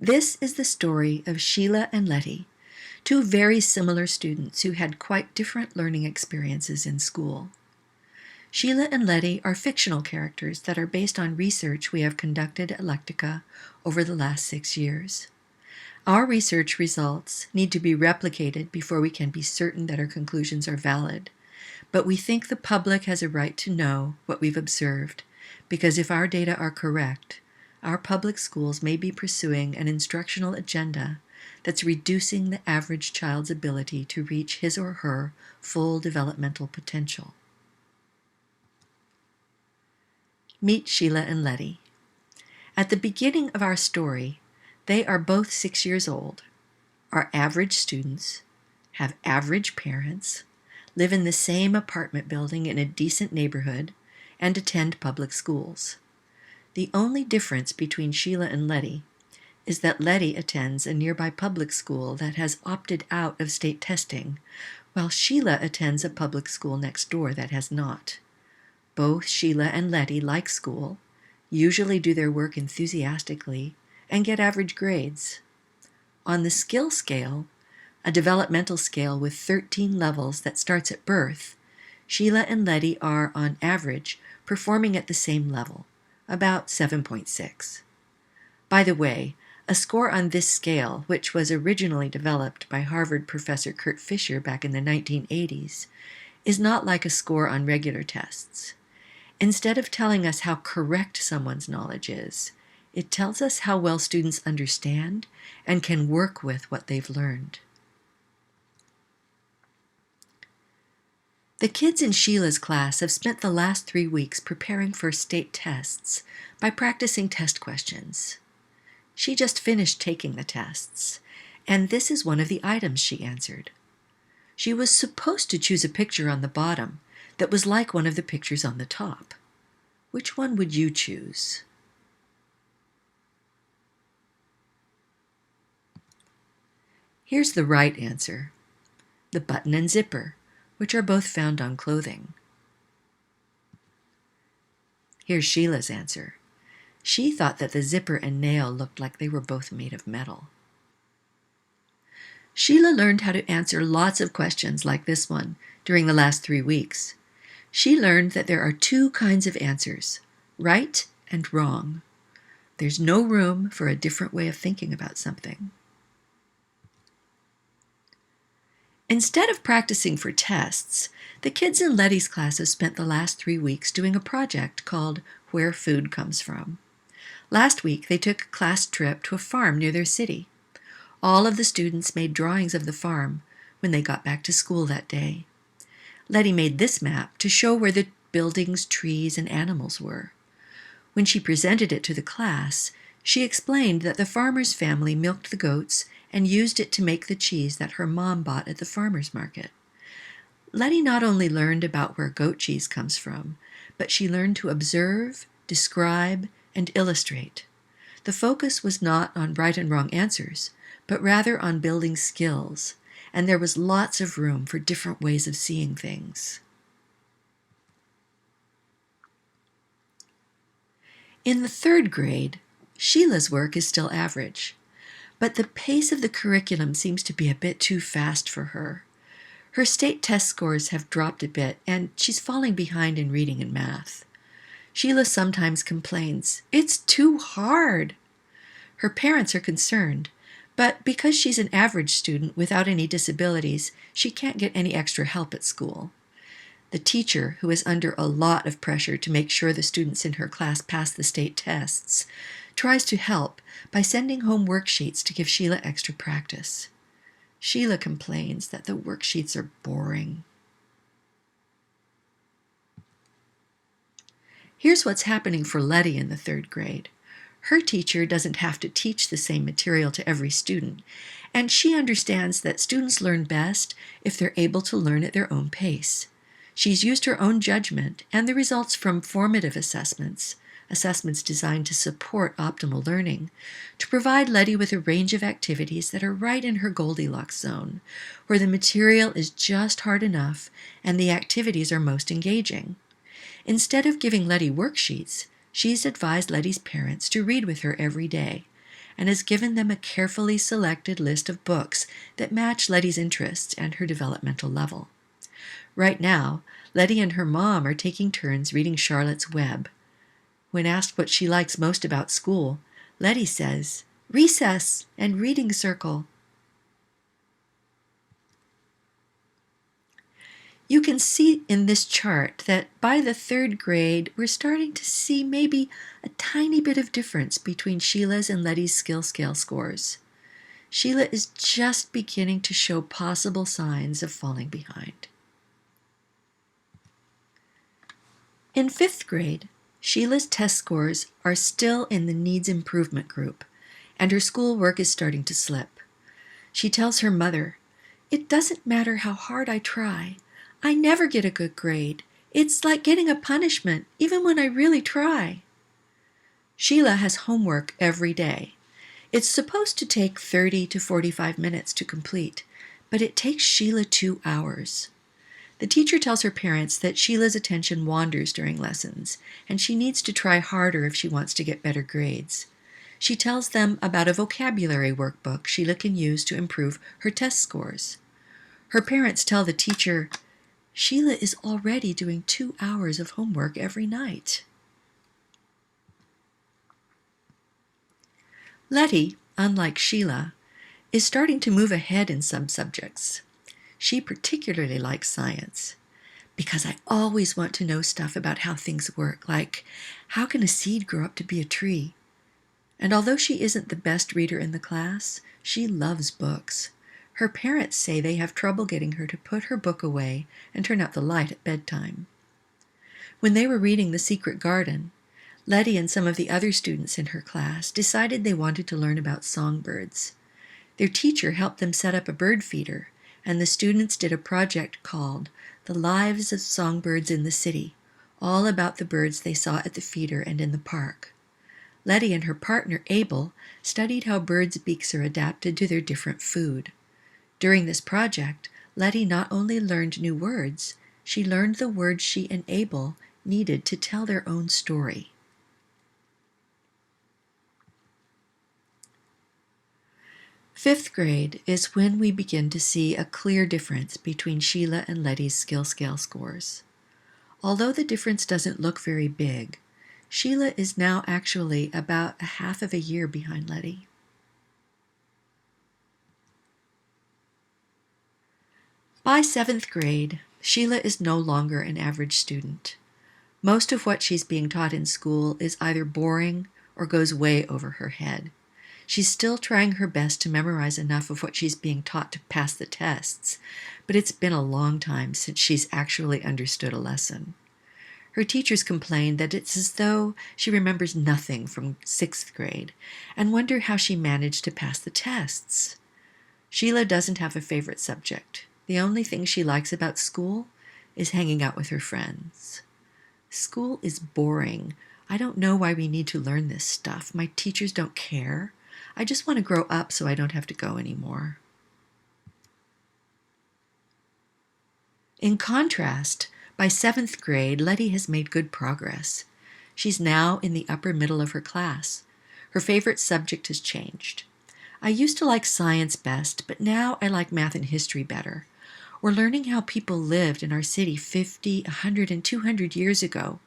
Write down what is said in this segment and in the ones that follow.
This is the story of Sheila and Lettie, two very similar students who had quite different learning experiences in school. Sheila and Lettie are fictional characters that are based on research we have conducted at Lectica over the last 6 years. Our research results need to be replicated before we can be certain that our conclusions are valid, but we think the public has a right to know what we've observed, because if our data are correct, our public schools may be pursuing an instructional agenda that's reducing the average child's ability to reach his or her full developmental potential. Meet Sheila and Lettie. At the beginning of our story, they are both 6 years old, are average students, have average parents, live in the same apartment building in a decent neighborhood, and attend public schools. The only difference between Sheila and Lettie is that Lettie attends a nearby public school that has opted out of state testing, while Sheila attends a public school next door that has not. Both Sheila and Lettie like school, usually do their work enthusiastically, and get average grades. On the skill scale, a developmental scale with 13 levels that starts at birth, Sheila and Lettie are, on average, performing at the same level, about 7.6. By the way, a score on this scale, which was originally developed by Harvard professor Kurt Fisher back in the 1980s, is not like a score on regular tests. Instead of telling us how correct someone's knowledge is, it tells us how well students understand and can work with what they've learned. The kids in Sheila's class have spent the last 3 weeks preparing for state tests by practicing test questions. She just finished taking the tests, and this is one of the items she answered. She was supposed to choose a picture on the bottom that was like one of the pictures on the top. Which one would you choose? Here's the right answer: the button and zipper, which are both found on clothing. Here's Sheila's answer. She thought that the zipper and nail looked like they were both made of metal. Sheila learned how to answer lots of questions like this one during the last 3 weeks. She learned that there are 2 kinds of answers, right and wrong. There's no room for a different way of thinking about something. Instead of practicing for tests, the kids in Lettie's class have spent the last 3 weeks doing a project called Where Food Comes From. Last week, they took a class trip to a farm near their city. All of the students made drawings of the farm when they got back to school that day. Lettie made this map to show where the buildings, trees, and animals were. When she presented it to the class, she explained that the farmer's family milked the goats and used it to make the cheese that her mom bought at the farmer's market. Lettie not only learned about where goat cheese comes from, but she learned to observe, describe, and illustrate. The focus was not on right and wrong answers, but rather on building skills, and there was lots of room for different ways of seeing things. In the 3rd grade, Sheila's work is still average, but the pace of the curriculum seems to be a bit too fast for her. Her state test scores have dropped a bit, and she's falling behind in reading and math. Sheila sometimes complains, "It's too hard." Her parents are concerned, but because she's an average student without any disabilities, she can't get any extra help at school. The teacher, who is under a lot of pressure to make sure the students in her class pass the state tests, tries to help by sending home worksheets to give Sheila extra practice. Sheila complains that the worksheets are boring. Here's what's happening for Lettie in the 3rd grade. Her teacher doesn't have to teach the same material to every student, and she understands that students learn best if they're able to learn at their own pace. She's used her own judgment and the results from formative assessments designed to support optimal learning, to provide Lettie with a range of activities that are right in her Goldilocks zone, where the material is just hard enough and the activities are most engaging. Instead of giving Lettie worksheets, she's advised Lettie's parents to read with her every day, and has given them a carefully selected list of books that match Lettie's interests and her developmental level. Right now, Lettie and her mom are taking turns reading Charlotte's Web. When asked what she likes most about school, Lettie says, "Recess and reading circle." You can see in this chart that by the third grade, we're starting to see maybe a tiny bit of difference between Sheila's and Lettie's skill scale scores. Sheila is just beginning to show possible signs of falling behind. In fifth grade, Sheila's test scores are still in the needs improvement group, and her schoolwork is starting to slip. She tells her mother, "It doesn't matter how hard I try. I never get a good grade. It's like getting a punishment, even when I really try." Sheila has homework every day. It's supposed to take 30 to 45 minutes to complete, but it takes Sheila 2 hours. The teacher tells her parents that Sheila's attention wanders during lessons, and she needs to try harder if she wants to get better grades. She tells them about a vocabulary workbook Sheila can use to improve her test scores. Her parents tell the teacher, "Sheila is already doing 2 hours of homework every night." Lettie, unlike Sheila, is starting to move ahead in some subjects. She particularly likes science. "Because I always want to know stuff about how things work, like how can a seed grow up to be a tree?" And although she isn't the best reader in the class, she loves books. Her parents say they have trouble getting her to put her book away and turn out the light at bedtime. When they were reading The Secret Garden, Lettie and some of the other students in her class decided they wanted to learn about songbirds. Their teacher helped them set up a bird feeder, and the students did a project called "The Lives of Songbirds in the City," all about the birds they saw at the feeder and in the park. Lettie and her partner Abel studied how birds' beaks are adapted to their different food. During this project, Lettie not only learned new words, she learned the words she and Abel needed to tell their own story. Fifth grade is when we begin to see a clear difference between Sheila and Lettie's skill scale scores. Although the difference doesn't look very big, Sheila is now actually about a half of a year behind Lettie. By seventh grade, Sheila is no longer an average student. Most of what she's being taught in school is either boring or goes way over her head. She's still trying her best to memorize enough of what she's being taught to pass the tests, but it's been a long time since she's actually understood a lesson. Her teachers complain that it's as though she remembers nothing from sixth grade and wonder how she managed to pass the tests. Sheila doesn't have a favorite subject. The only thing she likes about school is hanging out with her friends. "School is boring. I don't know why we need to learn this stuff. My teachers don't care. I just want to grow up so I don't have to go anymore." In contrast, by seventh grade, Lettie has made good progress. She's now in the upper middle of her class. Her favorite subject has changed. "I used to like science best, but now I like math and history better. We're learning how people lived in our city 50, 100, and 200 years ago.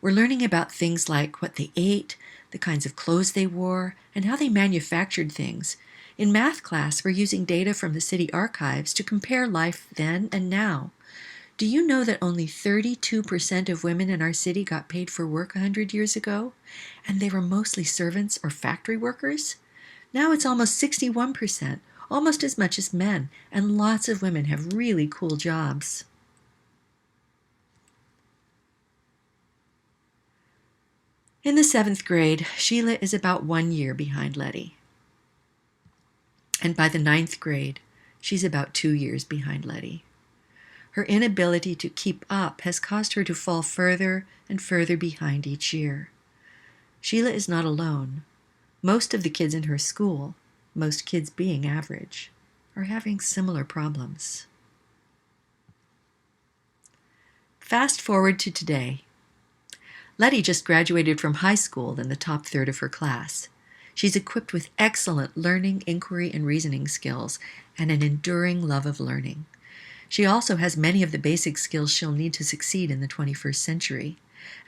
We're learning about things like what they ate, the kinds of clothes they wore, and how they manufactured things. In math class, we're using data from the city archives to compare life then and now. Do you know that only 32% of women in our city got paid for work 100 years ago? And they were mostly servants or factory workers? Now it's almost 61%, almost as much as men, and lots of women have really cool jobs." In the seventh grade, Sheila is about 1 year behind Lettie. And by the ninth grade, she's about 2 years behind Lettie. Her inability to keep up has caused her to fall further and further behind each year. Sheila is not alone. Most of the kids in her school, most kids being average, are having similar problems. Fast forward to today. Lettie just graduated from high school in the top third of her class. She's equipped with excellent learning, inquiry, and reasoning skills, and an enduring love of learning. She also has many of the basic skills she'll need to succeed in the 21st century.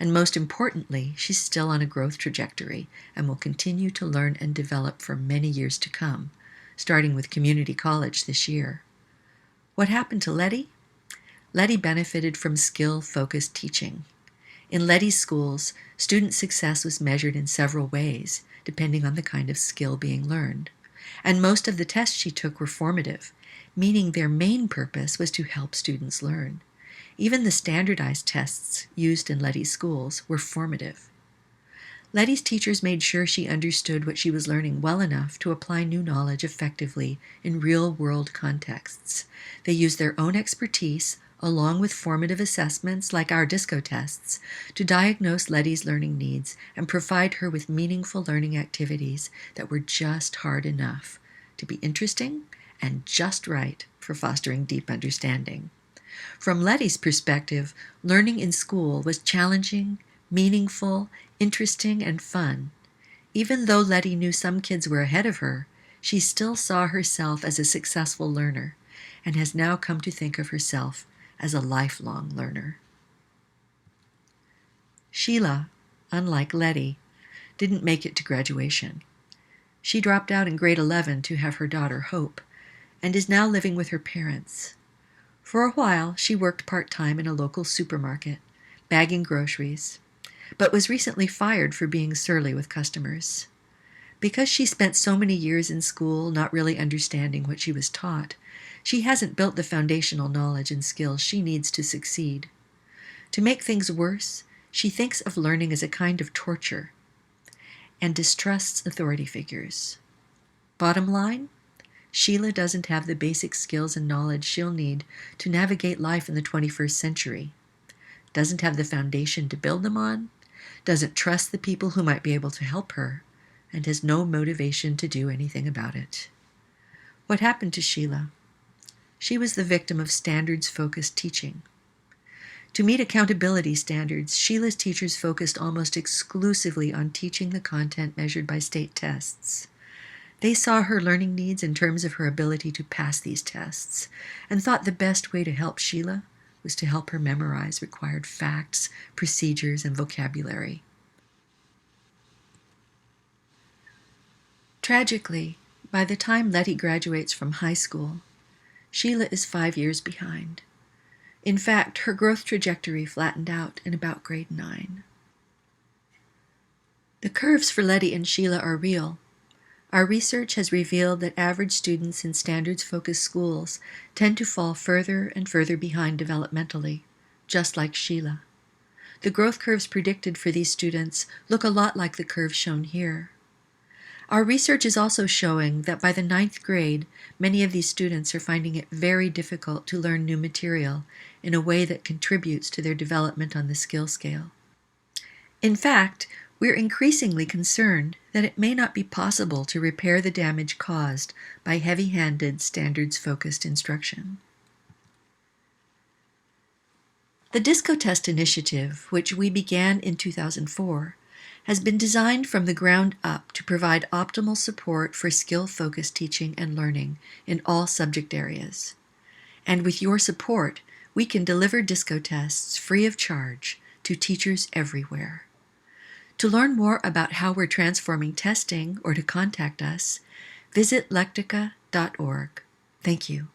And most importantly, she's still on a growth trajectory and will continue to learn and develop for many years to come, starting with community college this year. What happened to Lettie? Lettie benefited from skill-focused teaching. In Lettie's schools, student success was measured in several ways, depending on the kind of skill being learned. And most of the tests she took were formative, meaning their main purpose was to help students learn. Even the standardized tests used in Lettie's schools were formative. Lettie's teachers made sure she understood what she was learning well enough to apply new knowledge effectively in real-world contexts. They used their own expertise, along with formative assessments like our DISCO tests, to diagnose Lettie's learning needs and provide her with meaningful learning activities that were just hard enough to be interesting and just right for fostering deep understanding. From Lettie's perspective, learning in school was challenging, meaningful, interesting, and fun. Even though Lettie knew some kids were ahead of her, she still saw herself as a successful learner and has now come to think of herself as a lifelong learner. Sheila, unlike Lettie, didn't make it to graduation. She dropped out in grade 11 to have her daughter Hope, and is now living with her parents. For a while, she worked part-time in a local supermarket, bagging groceries, but was recently fired for being surly with customers. Because she spent so many years in school not really understanding what she was taught, she hasn't built the foundational knowledge and skills she needs to succeed. To make things worse, she thinks of learning as a kind of torture and distrusts authority figures. Bottom line, Sheila doesn't have the basic skills and knowledge she'll need to navigate life in the 21st century, doesn't have the foundation to build them on, doesn't trust the people who might be able to help her, and has no motivation to do anything about it. What happened to Sheila? She was the victim of standards-focused teaching. To meet accountability standards, Sheila's teachers focused almost exclusively on teaching the content measured by state tests. They saw her learning needs in terms of her ability to pass these tests, and thought the best way to help Sheila was to help her memorize required facts, procedures, and vocabulary. Tragically, by the time Lettie graduates from high school, Sheila is 5 years behind. In fact, her growth trajectory flattened out in about grade 9. The curves for Lettie and Sheila are real. Our research has revealed that average students in standards-focused schools tend to fall further and further behind developmentally, just like Sheila. The growth curves predicted for these students look a lot like the curves shown here. Our research is also showing that by the 9th grade, many of these students are finding it very difficult to learn new material in a way that contributes to their development on the skill scale. In fact, we're increasingly concerned that it may not be possible to repair the damage caused by heavy-handed, standards-focused instruction. The DISCO Test Initiative, which we began in 2004, has been designed from the ground up to provide optimal support for skill-focused teaching and learning in all subject areas. And with your support, we can deliver DISCO tests free of charge to teachers everywhere. To learn more about how we're transforming testing or to contact us, visit lectica.org. Thank you.